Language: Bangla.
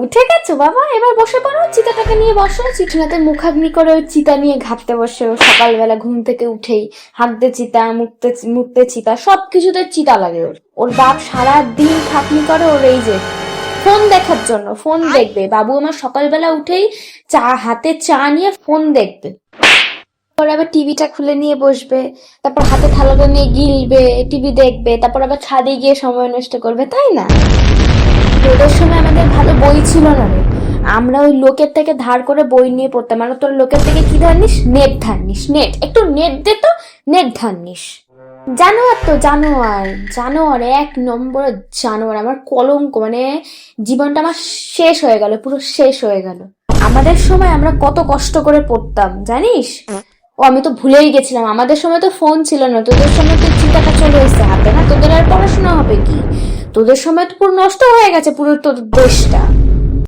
উঠে গেছো বাবা, এবার বসে পড়ো, চিতাটাকে নিয়ে বসো। চিঠুনাতে মুখাগ্নি করে ওই চিতা নিয়ে ঘাপতে বসে ও সকালবেলা ঘুম থেকে উঠেই। হাঁকতে চিতা, মুখতে মুখতে চিতা, সবকিছুতে চিতা লাগে ওর। ওর বাপ সারা দিন খাটনি করে ওর এই যে ফোন দেখার জন্য। ফোন দেখবে বাবু আমার, সকালবেলা উঠেই হাতে চা নিয়ে ফোন দেখবে, তারপর আবার টিভিটা খুলে নিয়ে বসবে, তারপর হাতে থালাটা নিয়ে গিলবে, টিভি দেখবে, তারপর আবার ছাদে গিয়ে সময় নষ্ট করবে, তাই না? তোদের সময় আমাদের ভালো বই ছিল না রে, আমরা ওই লোকের থেকে ধার করে বই নিয়ে পড়তাম। আর তোর লোকের থেকে কি ধার নিস? নেট ধার নিস। নেট, একটু নেট দে তো, নেট ধার নিস। জানোয়ার তো, জানোয়ার, জানোয়ার, এক নম্বর জানোয়ার। আমার কলঙ্ক, মানে জীবনটা আমার শেষ হয়ে গেল, পুরো শেষ হয়ে গেল। আমাদের সময় আমরা কত কষ্ট করে পড়তাম জানিস? ও আমি তো ভুলেই গেছিলাম, আমাদের সময় তো ফোন ছিল না, তোদের সময় তো চিন্তাটা চলে এসছে হাতে, না? তোদের আর পড়াশোনা হবে কি? তোদের সময় তো পুরো নষ্ট হয়ে গেছে পুরো তোর দেশটা।